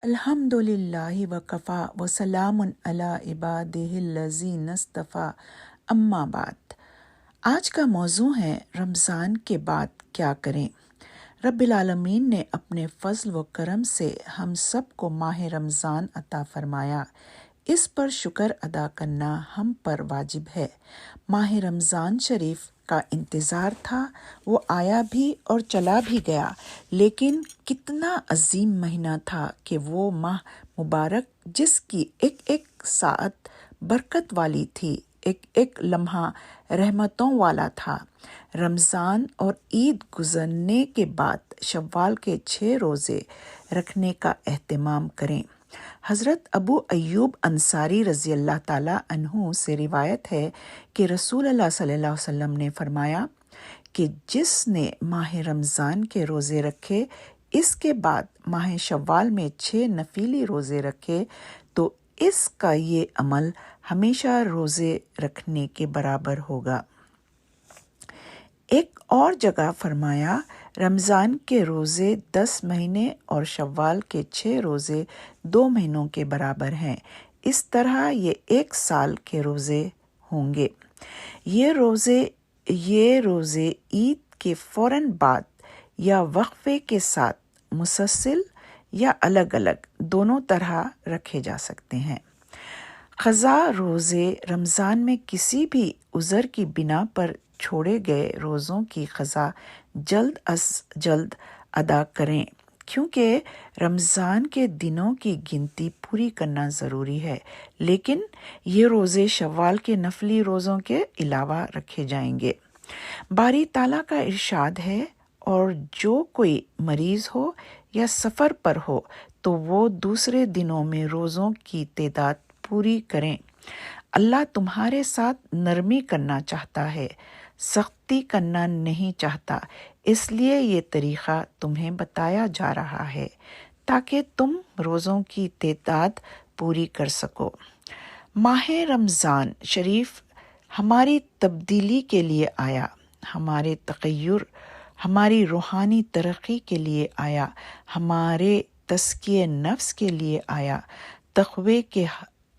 الحمدللہ وکفا وسلام علی عبادہ الذین اصطفیٰ اما بعد۔ آج کا موضوع ہے رمضان کے بعد کیا کریں۔ رب العالمین نے اپنے فضل و کرم سے ہم سب کو ماہ رمضان عطا فرمایا، اس پر شکر ادا کرنا ہم پر واجب ہے۔ ماہ رمضان شریف کا انتظار تھا، وہ آیا بھی اور چلا بھی گیا، لیکن کتنا عظیم مہینہ تھا کہ وہ ماہ مبارک جس کی ایک ایک ساعت برکت والی تھی، ایک ایک لمحہ رحمتوں والا تھا۔ رمضان اور عید گزرنے کے بعد شوال کے 6 روزے رکھنے کا اہتمام کریں۔ حضرت ابو ایوب انصاری رضی اللہ تعالیٰ عنہ سے روایت ہے کہ رسول اللہ صلی اللہ علیہ وسلم نے فرمایا کہ جس نے ماہ رمضان کے روزے رکھے، اس کے بعد ماہ شوال میں 6 نفلی روزے رکھے تو اس کا یہ عمل ہمیشہ روزے رکھنے کے برابر ہوگا۔ ایک اور جگہ فرمایا، رمضان کے روزے 10 مہینے اور شوال کے 6 روزے 2 مہینوں کے برابر ہیں، اس طرح یہ 1 سال کے روزے ہوں گے۔ یہ روزے عید کے فوراً بعد یا وقفے کے ساتھ مسلسل یا الگ الگ دونوں طرح رکھے جا سکتے ہیں۔ قضا روزے رمضان میں کسی بھی عذر کی بنا پر چھوڑے گئے روزوں کی قضا جلد از جلد ادا کریں، کیونکہ رمضان کے دنوں کی گنتی پوری کرنا ضروری ہے، لیکن یہ روزے شوال کے نفلی روزوں کے علاوہ رکھے جائیں گے۔ باری تعالیٰ کا ارشاد ہے، اور جو کوئی مریض ہو یا سفر پر ہو تو وہ دوسرے دنوں میں روزوں کی تعداد پوری کریں۔ اللہ تمہارے ساتھ نرمی کرنا چاہتا ہے، سختی کرنا نہیں چاہتا، اس لیے یہ طریقہ تمہیں بتایا جا رہا ہے تاکہ تم روزوں کی تعداد پوری کر سکو۔ ماہ رمضان شریف ہماری تبدیلی کے لیے آیا، ہمارے تغیر، ہماری روحانی ترقی کے لیے آیا، ہمارے تزکیہ نفس کے لیے آیا، تقوی کے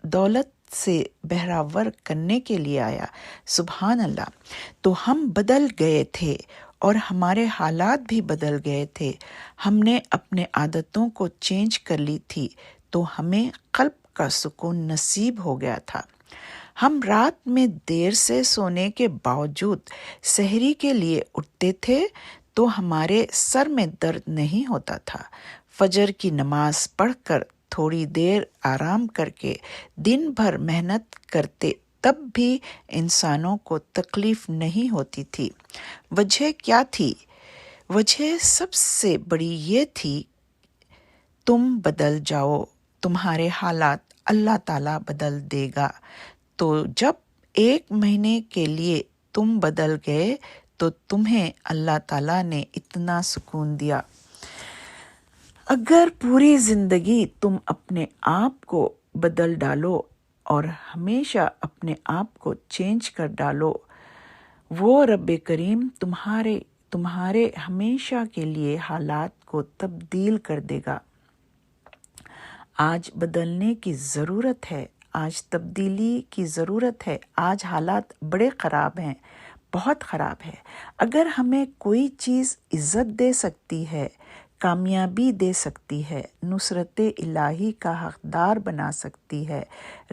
دولت سے بہراور کرنے کے لیے آیا۔ سبحان اللہ! تو ہم بدل گئے تھے اور ہمارے حالات بھی بدل گئے تھے، ہم نے اپنے عادتوں کو چینج کر لی تھی تو ہمیں قلب کا سکون نصیب ہو گیا تھا۔ ہم رات میں دیر سے سونے کے باوجود سحری کے لیے اٹھتے تھے تو ہمارے سر میں درد نہیں ہوتا تھا۔ فجر کی نماز پڑھ کر تھوڑی دیر آرام کر کے دن بھر محنت کرتے تب بھی انسانوں کو تکلیف نہیں ہوتی تھی۔ وجہ کیا تھی؟ وجہ سب سے بڑی یہ تھی، تم بدل جاؤ، تمہارے حالات اللہ تعالیٰ بدل دے گا۔ تو جب 1 مہینے کے لیے تم بدل گئے تو تمہیں اللہ تعالیٰ نے اتنا سکون دیا۔ اگر پوری زندگی تم اپنے آپ کو بدل ڈالو اور ہمیشہ اپنے آپ کو چینج کر ڈالو، وہ رب کریم تمہارے ہمیشہ کے لیے حالات کو تبدیل کر دے گا۔ آج بدلنے کی ضرورت ہے، آج تبدیلی کی ضرورت ہے۔ آج حالات بڑے خراب ہیں، بہت خراب ہے۔ اگر ہمیں کوئی چیز عزت دے سکتی ہے، کامیابی دے سکتی ہے، نصرت الہی کا حقدار بنا سکتی ہے،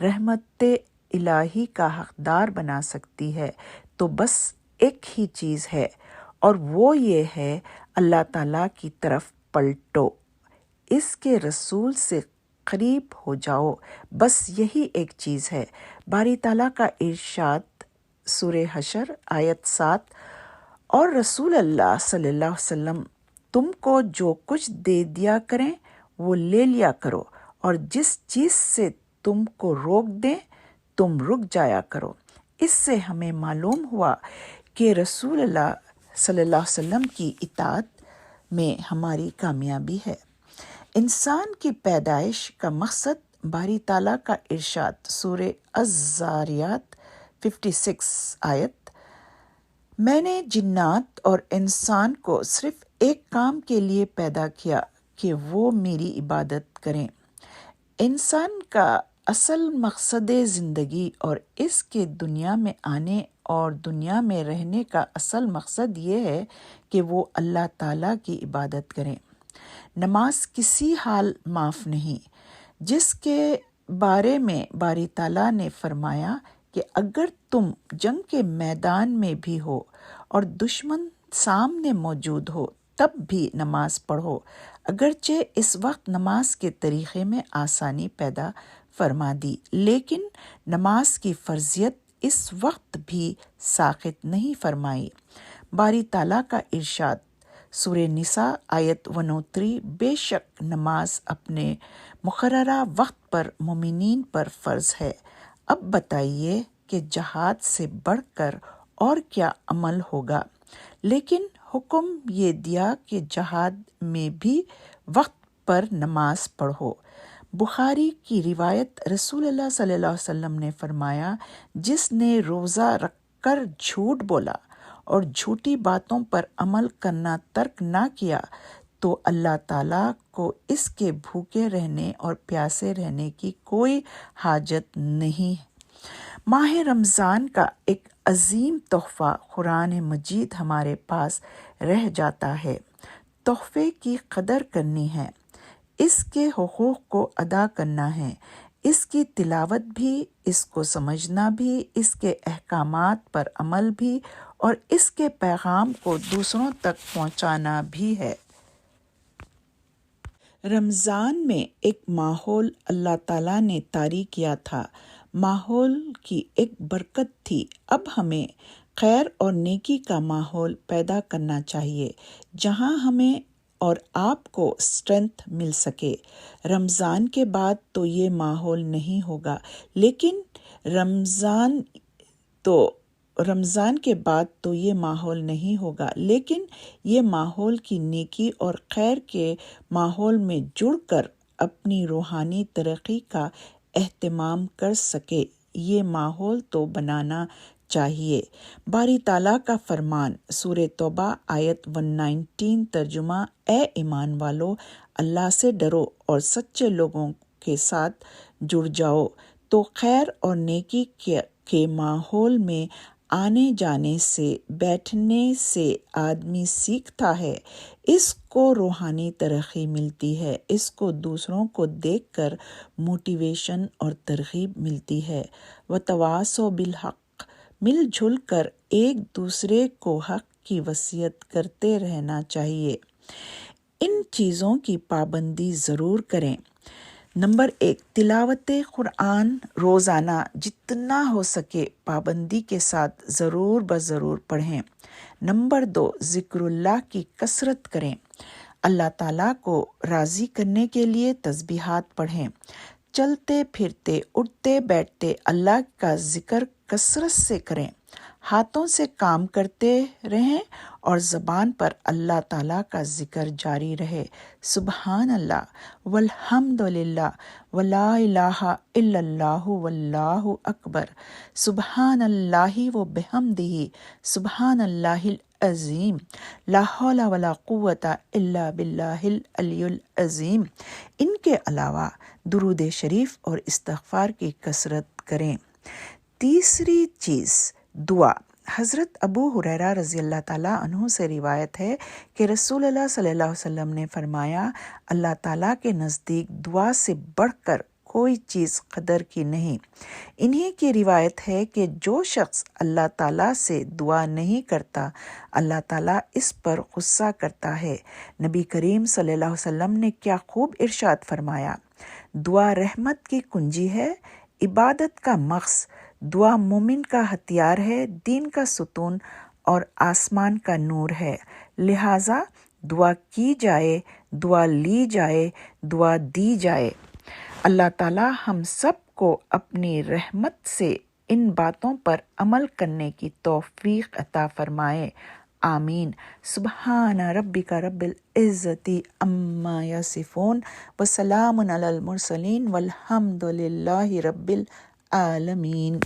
رحمت الہی کا حقدار بنا سکتی ہے، تو بس ایک ہی چیز ہے، اور وہ یہ ہے، اللہ تعالیٰ کی طرف پلٹو، اس کے رسول سے قریب ہو جاؤ، بس یہی ایک چیز ہے۔ باری تعالیٰ کا ارشاد سورہ حشر آیت 7، اور رسول اللہ صلی اللہ علیہ وسلم تم کو جو کچھ دے دیا کریں وہ لے لیا کرو، اور جس چیز سے تم کو روک دیں تم رک جایا کرو۔ اس سے ہمیں معلوم ہوا کہ رسول اللہ صلی اللہ علیہ وسلم کی اطاعت میں ہماری کامیابی ہے۔ انسان کی پیدائش کا مقصد باری تعالیٰ کا ارشاد سورہ الذاریات 56 آیت، میں نے جنات اور انسان کو صرف ایک کام کے لیے پیدا کیا کہ وہ میری عبادت کریں۔ انسان کا اصل مقصد زندگی اور اس کے دنیا میں آنے اور دنیا میں رہنے کا اصل مقصد یہ ہے کہ وہ اللہ تعالیٰ کی عبادت کریں۔ نماز کسی حال معاف نہیں، جس کے بارے میں باری تعالیٰ نے فرمایا کہ اگر تم جنگ کے میدان میں بھی ہو اور دشمن سامنے موجود ہو تب بھی نماز پڑھو، اگرچہ اس وقت نماز کے طریقے میں آسانی پیدا فرما دی، لیکن نماز کی فرضیت اس وقت بھی ساقط نہیں فرمائی۔ باری تعالیٰ کا ارشاد سورہ نساء آیت 103، بے شک نماز اپنے مقررہ وقت پر مومنین پر فرض ہے۔ اب بتائیے کہ جہاد سے بڑھ کر اور کیا عمل ہوگا؟ لیکن حکم یہ دیا کہ جہاد میں بھی وقت پر نماز پڑھو۔ بخاری کی روایت، رسول اللہ صلی اللہ علیہ وسلم نے فرمایا، جس نے روزہ رکھ کر جھوٹ بولا اور جھوٹی باتوں پر عمل کرنا ترک نہ کیا تو اللہ تعالیٰ کو اس کے بھوکے رہنے اور پیاسے رہنے کی کوئی حاجت نہیں۔ ماہ رمضان کا ایک عظیم تحفہ قرآن مجید ہمارے پاس رہ جاتا ہے۔ تحفے کی قدر کرنی ہے، اس کے حقوق کو ادا کرنا ہے، اس کی تلاوت بھی، اس کو سمجھنا بھی، اس کے احکامات پر عمل بھی اور اس کے پیغام کو دوسروں تک پہنچانا بھی ہے۔ رمضان میں ایک ماحول اللہ تعالیٰ نے طاری کیا تھا، ماحول کی ایک برکت تھی۔ اب ہمیں خیر اور نیکی کا ماحول پیدا کرنا چاہیے جہاں ہمیں اور آپ کو اسٹرینتھ مل سکے۔ رمضان کے بعد تو یہ ماحول نہیں ہوگا، لیکن رمضان کے بعد تو یہ ماحول نہیں ہوگا، لیکن یہ ماحول کی نیکی اور خیر کے ماحول میں جڑ کر اپنی روحانی ترقی کا اہتمام کر سکے، یہ ماحول تو بنانا چاہیے۔ باری تعالیٰ کا فرمان، سورہ توبہ آیت 119، ترجمہ، اے ایمان والو، اللہ سے ڈرو اور سچے لوگوں کے ساتھ جڑ جاؤ تو خیر اور نیکی کے ماحول میں آنے جانے سے، بیٹھنے سے آدمی سیکھتا ہے، اس کو روحانی ترقی ملتی ہے، اس کو دوسروں کو دیکھ کر موٹیویشن اور ترغیب ملتی ہے۔ وتواصوا بالحق، مل جل کر ایک دوسرے کو حق کی وصیت کرتے رہنا چاہیے۔ ان چیزوں کی پابندی ضرور کریں۔ نمبر 1، تلاوت قرآن روزانہ جتنا ہو سکے پابندی کے ساتھ ضرور بضرور پڑھیں۔ نمبر 2، ذکر اللہ کی کثرت کریں۔ اللہ تعالیٰ کو راضی کرنے کے لیے تسبیحات پڑھیں۔ چلتے پھرتے، اٹھتے بیٹھتے اللہ کا ذکر کثرت سے کریں۔ ہاتھوں سے کام کرتے رہیں اور زبان پر اللہ تعالیٰ کا ذکر جاری رہے۔ سبحان اللہ والحمد للہ ولا الہ الا اللہ واللہ اکبر، سبحان اللہ و بحمدہ، سبحان اللہ العظیم، لا حول ولا قوت الا باللہ العلی العظیم۔ ان کے علاوہ درود شریف اور استغفار کی کثرت کریں۔ تیسری چیز، دعا۔ حضرت ابو ہریرہ رضی اللہ تعالیٰ عنہ سے روایت ہے کہ رسول اللہ صلی اللہ علیہ وسلم نے فرمایا، اللہ تعالیٰ کے نزدیک دعا سے بڑھ کر کوئی چیز قدر کی نہیں۔ انہی کی روایت ہے کہ جو شخص اللہ تعالیٰ سے دعا نہیں کرتا، اللہ تعالیٰ اس پر غصہ کرتا ہے۔ نبی کریم صلی اللہ علیہ وسلم نے کیا خوب ارشاد فرمایا، دعا رحمت کی کنجی ہے، عبادت کا مغز، دعا مومن کا ہتھیار ہے، دین کا ستون اور آسمان کا نور ہے۔ لہٰذا دعا کی جائے، دعا لی جائے، دعا دی جائے۔ اللہ تعالیٰ ہم سب کو اپنی رحمت سے ان باتوں پر عمل کرنے کی توفیق عطا فرمائے، آمین۔ سبحان ربک رب العزت عما یصفون وسلام علی المرسلین والحمد للہ رب العالمین۔